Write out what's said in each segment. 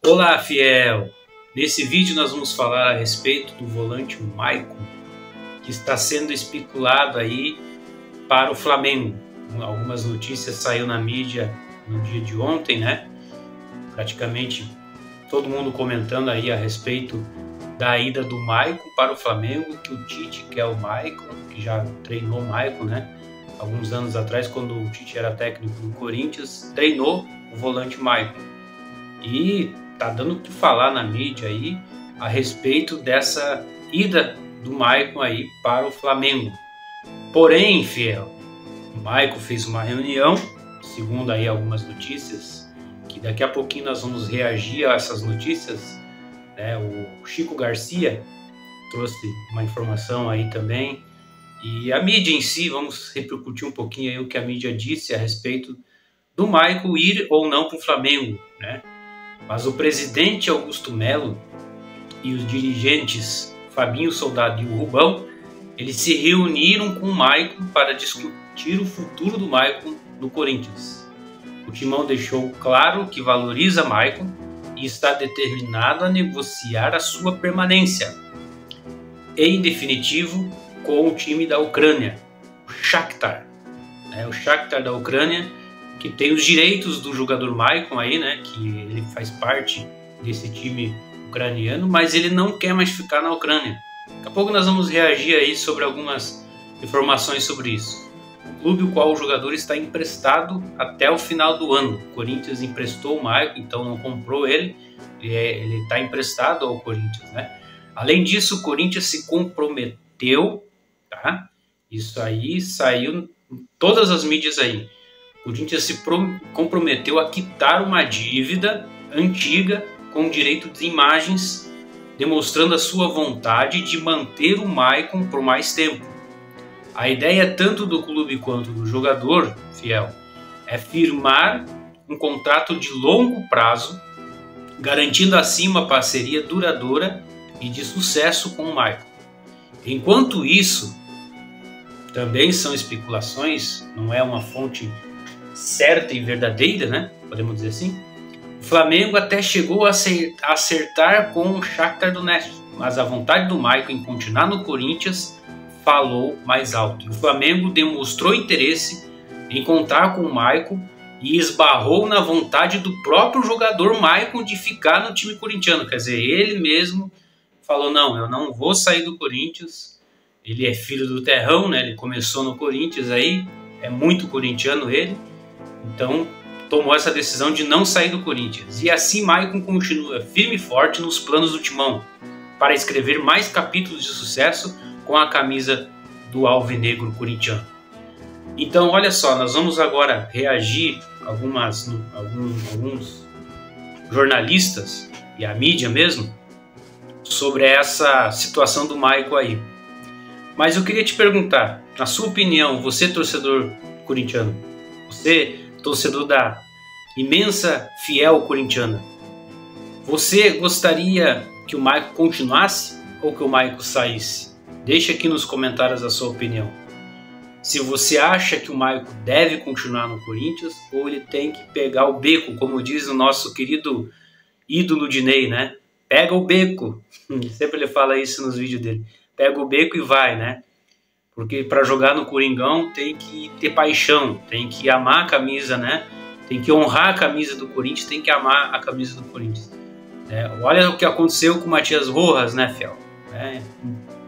Olá, fiel! Nesse vídeo nós vamos falar a respeito do volante Maicon, que está sendo especulado aí para o Flamengo. Algumas notícias saíram na mídia no dia de ontem, né? Praticamente todo mundo comentando aí a respeito da ida do Maicon para o Flamengo, que o Tite quer o Maicon, que já treinou o Maicon, né? Alguns anos atrás, quando o Tite era técnico do Corinthians, treinou o volante Maicon. E tá dando o que falar na mídia aí a respeito dessa ida do Maicon aí para o Flamengo. Porém, fiel, o Maicon fez uma reunião, segundo aí algumas notícias, que daqui a pouquinho nós vamos reagir a essas notícias, né? O Chico Garcia trouxe uma informação aí também, e a mídia em si, vamos repercutir um pouquinho aí o que a mídia disse a respeito do Maicon ir ou não para o Flamengo, né? Mas o presidente Augusto Melo e os dirigentes Fabinho Soldado e o Rubão, eles se reuniram com o Maicon para discutir o futuro do Maicon no Corinthians. O Timão deixou claro que valoriza Maicon e está determinado a negociar a sua permanência. Em definitivo, com o time da Ucrânia, o Shakhtar. O Shakhtar da Ucrânia, que tem os direitos do jogador Maicon aí, né, que ele faz parte desse time ucraniano, mas ele não quer mais ficar na Ucrânia. Daqui a pouco nós vamos reagir aí sobre algumas informações sobre isso. O clube o qual o jogador está emprestado até o final do ano. O Corinthians emprestou o Maicon, então não comprou ele, ele está emprestado ao Corinthians, né? Além disso, o Corinthians se comprometeu, tá? Isso aí saiu em todas as mídias aí. O Corinthians se comprometeu a quitar uma dívida antiga com direito de imagens, demonstrando a sua vontade de manter o Maicon por mais tempo. A ideia tanto do clube quanto do jogador, fiel, é firmar um contrato de longo prazo, garantindo assim uma parceria duradoura e de sucesso com o Maicon. Enquanto isso, também são especulações, não é uma fonte certa e verdadeira, né? Podemos dizer assim. O Flamengo até chegou a acertar com o Shakhtar Donetsk, mas a vontade do Maicon em continuar no Corinthians falou mais alto. O Flamengo demonstrou interesse em contar com o Maicon e esbarrou na vontade do próprio jogador Maicon de ficar no time corintiano. Quer dizer, ele mesmo falou: não, eu não vou sair do Corinthians. Ele é filho do terrão, né? Ele começou no Corinthians aí, é muito corintiano ele. Então, tomou essa decisão de não sair do Corinthians. E assim, Maicon continua firme e forte nos planos do Timão para escrever mais capítulos de sucesso com a camisa do alvinegro corintiano. Então, olha só, nós vamos agora reagir a alguns jornalistas e a mídia mesmo sobre essa situação do Maicon aí. Mas eu queria te perguntar, na sua opinião, você torcedor corintiano, você torcedor da imensa fiel corintiana, você gostaria que o Maicon continuasse ou que o Maicon saísse? Deixa aqui nos comentários a sua opinião. Se você acha que o Maicon deve continuar no Corinthians ou ele tem que pegar o beco, como diz o nosso querido ídolo Dinei, né? Pega o beco. Sempre ele fala isso nos vídeos dele. Pega o beco e vai, né? Porque para jogar no Coringão tem que ter paixão, tem que amar a camisa, né? Tem que honrar a camisa do Corinthians, tem que amar a camisa do Corinthians. Olha o que aconteceu com o Matias Rojas, né, fiel?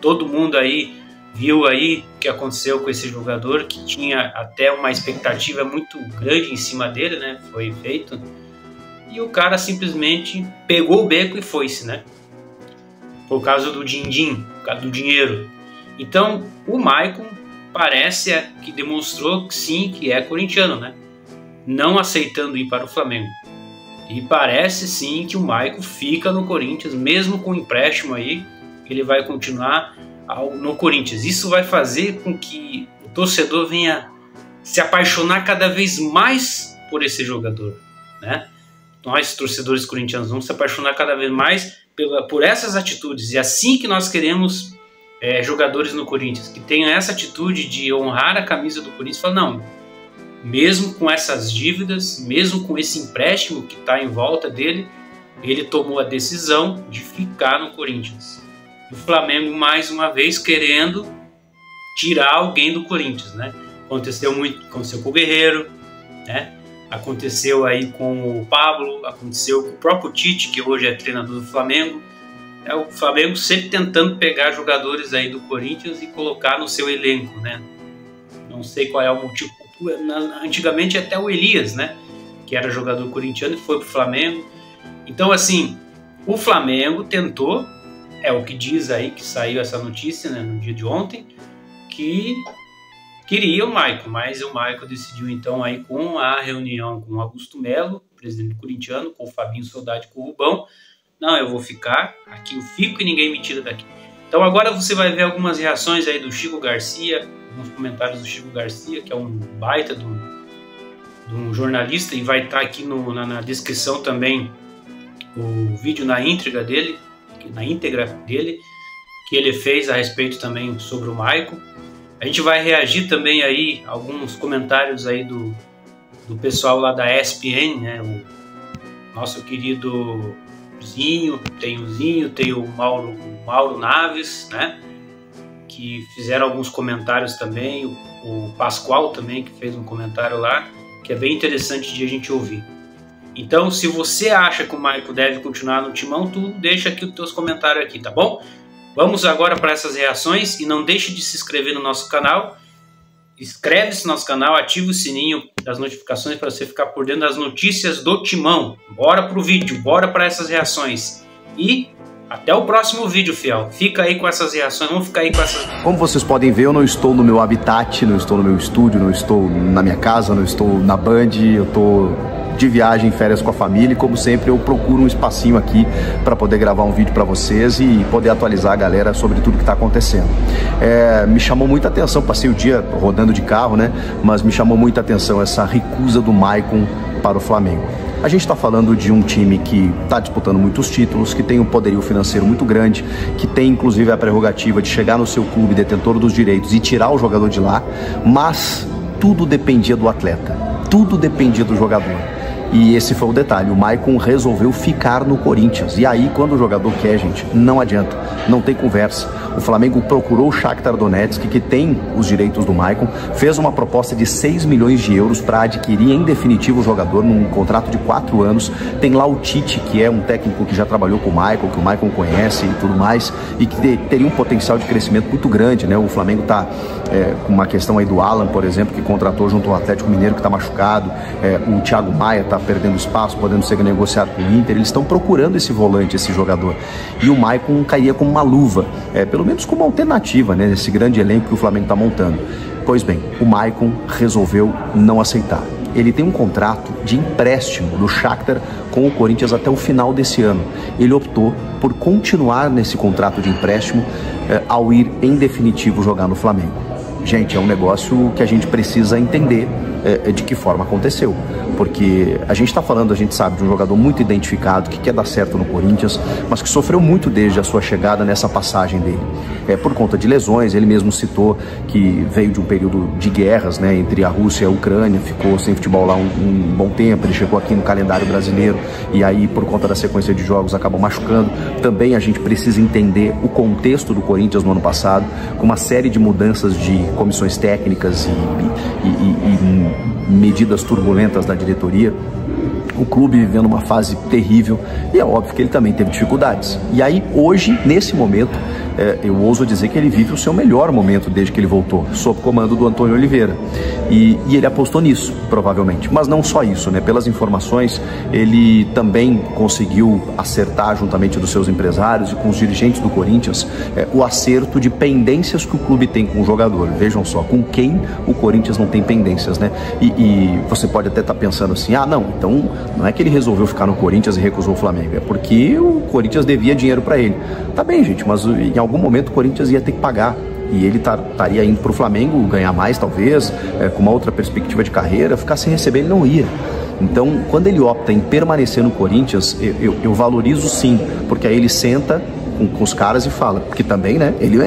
Todo mundo aí viu aí o que aconteceu com esse jogador, que tinha até uma expectativa muito grande em cima dele, né? Foi feito. E o cara simplesmente pegou o beco e foi-se, né? Por causa do din-din, por causa do dinheiro. Então, o Maicon parece que demonstrou que sim, que é corintiano, né? Não aceitando ir para o Flamengo. E parece sim que o Maicon fica no Corinthians, mesmo com o empréstimo aí, ele vai continuar no Corinthians. Isso vai fazer com que o torcedor venha se apaixonar cada vez mais por esse jogador, né? Nós, torcedores corintianos, vamos se apaixonar cada vez mais por essas atitudes. E assim que nós queremos jogadores no Corinthians, que tenham essa atitude de honrar a camisa do Corinthians, falar, não, mesmo com essas dívidas, mesmo com esse empréstimo que está em volta dele, ele tomou a decisão de ficar no Corinthians. E o Flamengo, mais uma vez, querendo tirar alguém do Corinthians, né? Aconteceu com o Guerreiro, né? Aconteceu aí com o Pablo, aconteceu com o próprio Tite, que hoje é treinador do Flamengo. É o Flamengo sempre tentando pegar jogadores aí do Corinthians e colocar no seu elenco, né? Não sei qual é o motivo. Antigamente até o Elias, né? Que era jogador corintiano e foi pro Flamengo. Então, assim, o Flamengo tentou, é o que diz aí, que saiu essa notícia, né, no dia de ontem, que queria o Maicon, mas o Maicon decidiu então aí com a reunião com o Augusto Melo, presidente corintiano, com o Fabinho Soldado, com o Rubão, não, eu vou ficar, aqui eu fico e ninguém me tira daqui. Então agora você vai ver algumas reações aí do Chico Garcia, alguns comentários do Chico Garcia, que é um baita de um jornalista, e vai estar aqui na descrição também o vídeo na íntegra dele, que ele fez a respeito também sobre o Maicon. A gente vai reagir também aí a alguns comentários aí do pessoal lá da ESPN, né? O nosso querido Zinho, tem o Mauro Naves, né? Que fizeram alguns comentários também, o Pascoal também, que fez um comentário lá, que é bem interessante de a gente ouvir. Então, se você acha que o Maicon deve continuar no Timão, tu deixa aqui os teus comentários aqui, tá bom? Vamos agora para essas reações e não deixe de se inscrever no nosso canal. Inscreve-se no nosso canal, ativa o sininho das notificações para você ficar por dentro das notícias do Timão. Bora pro vídeo, bora para essas reações. E até o próximo vídeo, fiel. Fica aí com essas reações, vamos ficar aí com essas... Como vocês podem ver, eu não estou no meu habitat, não estou no meu estúdio, não estou na minha casa, não estou na Band, eu estou de viagem, férias com a família, e como sempre eu procuro um espacinho aqui para poder gravar um vídeo para vocês e poder atualizar a galera sobre tudo que está acontecendo. Me chamou muita atenção, passei o dia rodando de carro, né? Mas me chamou muita atenção essa recusa do Maicon para o Flamengo. A gente está falando de um time que está disputando muitos títulos, que tem um poderio financeiro muito grande, que tem inclusive a prerrogativa de chegar no seu clube detentor dos direitos e tirar o jogador de lá, mas tudo dependia do atleta, tudo dependia do jogador. E esse foi o detalhe, o Maicon resolveu ficar no Corinthians. E aí, quando o jogador quer, gente, não adianta, não tem conversa. O Flamengo procurou o Shakhtar Donetsk, que tem os direitos do Maicon, fez uma proposta de 6 milhões de euros para adquirir em definitivo o jogador num contrato de 4 anos. Tem lá o Tite, que é um técnico que já trabalhou com o Maicon, que o Maicon conhece e tudo mais, e que teria um potencial de crescimento muito grande, né? O Flamengo está com uma questão aí do Alan, por exemplo, que contratou junto ao Atlético Mineiro, que está machucado, o Thiago Maia está perdendo espaço, podendo ser negociado com o Inter. Eles estão procurando esse volante, esse jogador. E o Maicon caía como uma luva, pelo menos como uma alternativa, né, nesse grande elenco que o Flamengo está montando. Pois bem, o Maicon resolveu não aceitar. Ele tem um contrato de empréstimo do Shakhtar com o Corinthians até o final desse ano. Ele optou por continuar nesse contrato de empréstimo ao ir em definitivo jogar no Flamengo. Gente, é um negócio que a gente precisa entender de que forma aconteceu. Porque a gente está falando, a gente sabe, de um jogador muito identificado, que quer dar certo no Corinthians, mas que sofreu muito desde a sua chegada nessa passagem dele. Por conta de lesões, ele mesmo citou que veio de um período de guerras, né, entre a Rússia e a Ucrânia, ficou sem futebol lá um bom tempo, ele chegou aqui no calendário brasileiro e aí, por conta da sequência de jogos, acabou machucando. Também a gente precisa entender o contexto do Corinthians no ano passado, com uma série de mudanças de comissões técnicas e medidas turbulentas da diretoria, o clube vivendo uma fase terrível, e é óbvio que ele também teve dificuldades. E aí hoje, nesse momento, eu ouso dizer que ele vive o seu melhor momento desde que ele voltou, sob comando do Antônio Oliveira, e ele apostou nisso, provavelmente. Mas não só isso, né? Pelas informações, ele também conseguiu acertar, juntamente dos seus empresários e com os dirigentes do Corinthians, o acerto de pendências que o clube tem com o jogador. Vejam só, com quem o Corinthians não tem pendências, né? E você pode até estar pensando assim, não, então não é que ele resolveu ficar no Corinthians e recusou o Flamengo, é porque o Corinthians devia dinheiro para ele. Tá bem, gente, mas em algum momento o Corinthians ia ter que pagar. E ele estaria indo para o Flamengo ganhar mais, talvez, com uma outra perspectiva de carreira, ficar sem receber ele não ia. Então, quando ele opta em permanecer no Corinthians, eu valorizo sim, porque aí ele senta com os caras e fala, porque também, né, ele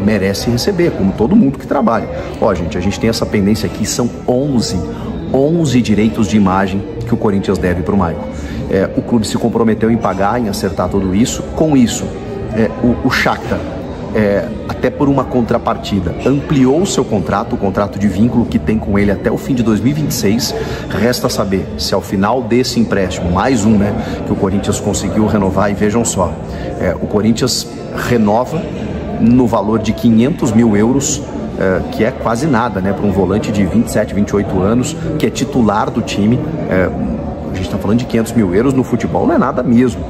merece receber, como todo mundo que trabalha. Gente, a gente tem essa pendência aqui, são 11 direitos de imagem que o Corinthians deve para o Maicon. O clube se comprometeu em pagar, em acertar tudo isso. Com isso, o Shakhtar, até por uma contrapartida, ampliou o seu contrato, o contrato de vínculo que tem com ele até o fim de 2026. Resta saber se ao final desse empréstimo, mais um, né, que o Corinthians conseguiu renovar, e vejam só, o Corinthians renova no valor de 500 mil euros, que é quase nada, né, para um volante de 27, 28 anos, que é titular do time. A gente está falando de 500 mil euros no futebol, não é nada mesmo.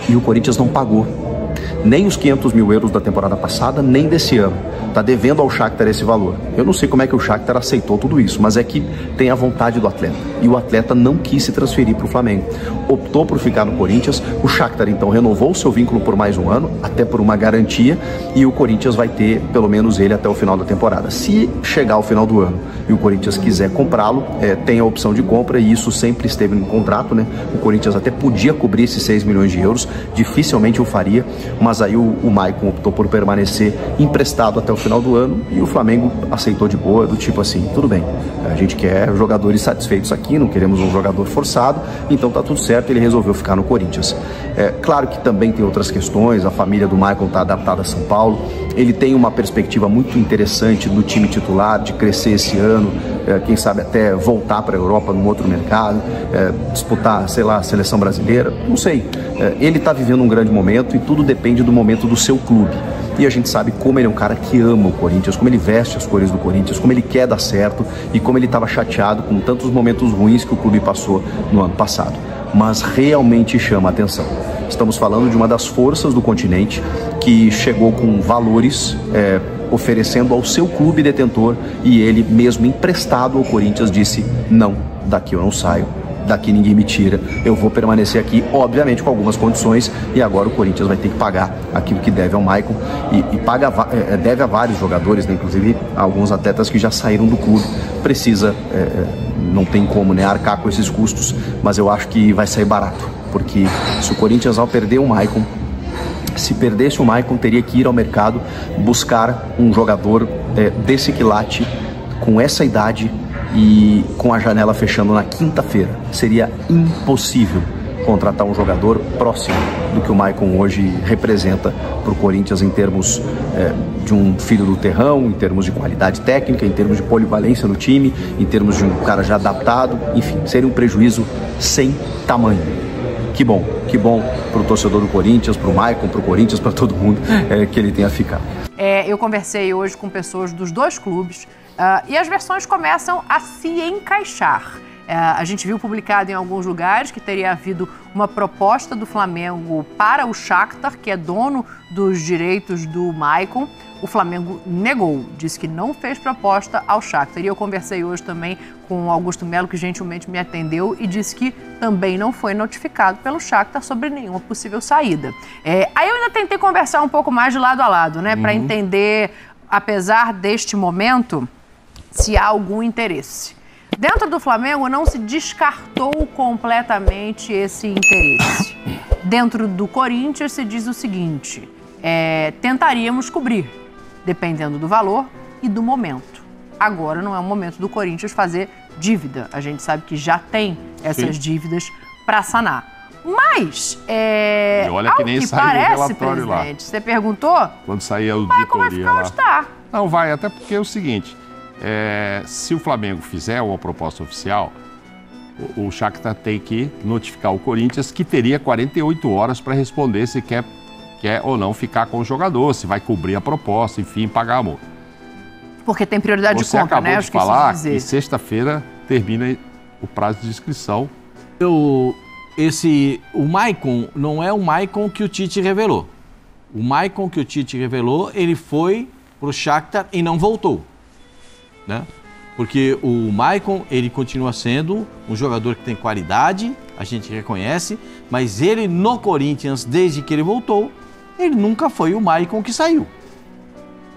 E o Corinthians não pagou nem os 500 mil euros da temporada passada, nem desse ano. Está devendo ao Shakhtar esse valor. Eu não sei como é que o Shakhtar aceitou tudo isso, mas é que tem a vontade do atleta. E o atleta não quis se transferir para o Flamengo. Optou por ficar no Corinthians. O Shakhtar, então, renovou o seu vínculo por mais um ano, até por uma garantia, e o Corinthians vai ter, pelo menos ele, até o final da temporada. Se chegar ao final do ano e o Corinthians quiser comprá-lo, tem a opção de compra, e isso sempre esteve no contrato, né? O Corinthians até podia cobrir esses 6 milhões de euros, dificilmente o faria, mas aí o Maicon optou por permanecer emprestado até o final do ano, e o Flamengo aceitou de boa, do tipo assim, tudo bem, a gente quer jogadores satisfeitos aqui, não queremos um jogador forçado, então tá tudo certo, ele resolveu ficar no Corinthians. Claro que também tem outras questões, a família do Maicon está adaptada a São Paulo, ele tem uma perspectiva muito interessante no time titular, de crescer esse ano, quem sabe até voltar para a Europa num outro mercado, disputar, sei lá, a seleção brasileira, não sei. Ele está vivendo um grande momento, e tudo depende do momento do seu clube. E a gente sabe como ele é um cara que ama o Corinthians, como ele veste as cores do Corinthians, como ele quer dar certo, e como ele estava chateado com tantos momentos ruins que o clube passou no ano passado. Mas realmente chama a atenção. Estamos falando de uma das forças do continente, que chegou com valores oferecendo ao seu clube detentor, e ele mesmo emprestado ao Corinthians disse: não, daqui eu não saio, daqui ninguém me tira, eu vou permanecer aqui, obviamente com algumas condições, e agora o Corinthians vai ter que pagar aquilo que deve ao Maicon, e deve a vários jogadores, né, inclusive alguns atletas que já saíram do clube. Precisa, não tem como, né, arcar com esses custos, mas eu acho que vai sair barato, porque se o Corinthians, ao perder o Maicon, se perdesse o Maicon, teria que ir ao mercado buscar um jogador desse quilate, com essa idade, e com a janela fechando na quinta-feira. Seria impossível contratar um jogador próximo do que o Maicon hoje representa para o Corinthians, em termos de um filho do terrão, em termos de qualidade técnica, em termos de polivalência no time, em termos de um cara já adaptado. Enfim, seria um prejuízo sem tamanho. Que bom para o torcedor do Corinthians, para o Maicon, para o Corinthians, para todo mundo, que ele tenha ficado. Eu conversei hoje com pessoas dos dois clubes, e as versões começam a se encaixar. A gente viu publicado em alguns lugares que teria havido uma proposta do Flamengo para o Shakhtar, que é dono dos direitos do Maicon. O Flamengo negou, disse que não fez proposta ao Shakhtar. E eu conversei hoje também com o Augusto Melo, que gentilmente me atendeu, e disse que também não foi notificado pelo Shakhtar sobre nenhuma possível saída. Aí eu ainda tentei conversar um pouco mais de lado a lado, né, para entender, apesar deste momento, se há algum interesse. Dentro do Flamengo não se descartou completamente esse interesse. Dentro do Corinthians se diz o seguinte: tentaríamos cobrir, dependendo do valor e do momento. Agora não é o momento do Corinthians fazer dívida. A gente sabe que já tem essas dívidas para sanar. Mas, e olha que nem saiu parece, o relatório presidente, lá. Você perguntou? Quando sair a auditoria lá. Está. Não vai, até porque é o seguinte, se o Flamengo fizer uma proposta oficial, o Shakhtar tem que notificar o Corinthians, que teria 48 horas para responder se quer ou não ficar com o jogador, se vai cobrir a proposta, enfim, pagar a multa. Porque tem prioridade de compra, né? Você acabou de falar que sexta-feira termina o prazo de inscrição. O Maicon não é o Maicon que o Tite revelou. O Maicon que o Tite revelou, ele foi pro Shakhtar e não voltou, né? Porque o Maicon, ele continua sendo um jogador que tem qualidade, a gente reconhece, mas ele no Corinthians, desde que ele voltou, ele nunca foi o Maicon que saiu.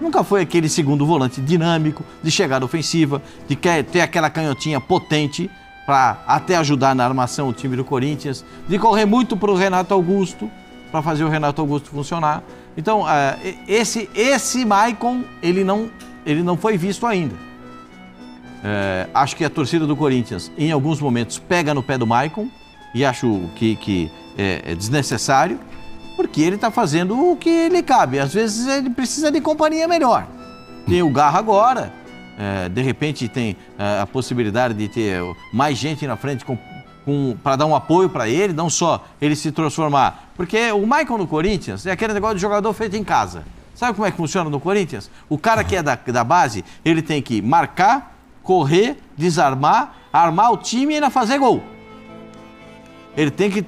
Nunca foi aquele segundo volante dinâmico, de chegada ofensiva, de ter aquela canhotinha potente para até ajudar na armação o time do Corinthians, de correr muito para o Renato Augusto, para fazer o Renato Augusto funcionar. Então, esse Maicon, ele não foi visto ainda. Acho que a torcida do Corinthians, em alguns momentos, pega no pé do Maicon, e acho que é desnecessário, porque ele está fazendo o que lhe cabe. Às vezes ele precisa de companhia melhor. Tem o Garra agora, de repente tem a possibilidade de ter mais gente na frente para dar um apoio para ele, não só ele se transformar. Porque o Maicon no Corinthians é aquele negócio de jogador feito em casa. Sabe como é que funciona no Corinthians? O cara que é da base, ele tem que marcar, correr, desarmar, armar o time e ainda fazer gol. Ele tem que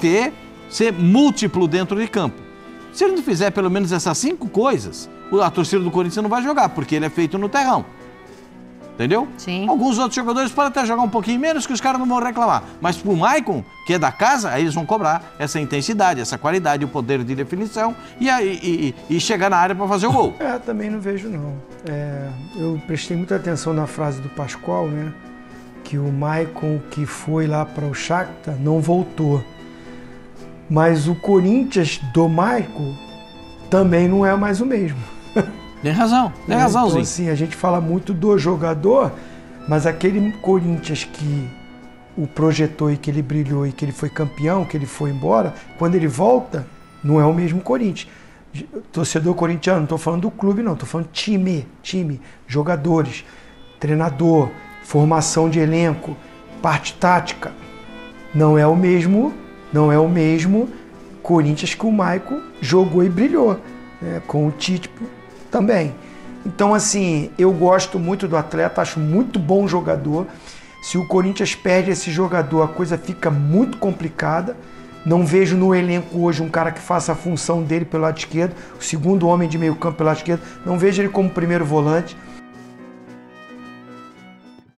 ser múltiplo dentro de campo. Se ele não fizer pelo menos essas 5 coisas, a torcida do Corinthians não vai jogar, porque ele é feito no terrão. Entendeu? Sim. Alguns outros jogadores podem até jogar um pouquinho menos, que os caras não vão reclamar. Mas pro Maicon, que é da casa, aí eles vão cobrar essa intensidade, essa qualidade, o poder de definição e chegar na área para fazer o gol. Também não vejo, não. Eu prestei muita atenção na frase do Pascoal, né? Que o Maicon que foi lá para o Shakhtar não voltou. Mas o Corinthians do Maicon também não é mais o mesmo. Tem razão, Então, Zinho. assim, a gente fala muito do jogador, mas aquele Corinthians que o projetou e que ele brilhou e que ele foi campeão, que ele foi embora, quando ele volta, não é o mesmo Corinthians. Torcedor corintiano, não estou falando do clube, não, estou falando time, jogadores, treinador, formação de elenco, parte tática. Não é o mesmo Corinthians que o Maicon jogou e brilhou, né, com o Tite também. Então, assim, eu gosto muito do atleta, acho muito bom jogador. Se o Corinthians perde esse jogador, a coisa fica muito complicada. Não vejo no elenco hoje um cara que faça a função dele pelo lado esquerdo, o segundo homem de meio campo pelo lado esquerdo. Não vejo ele como primeiro volante.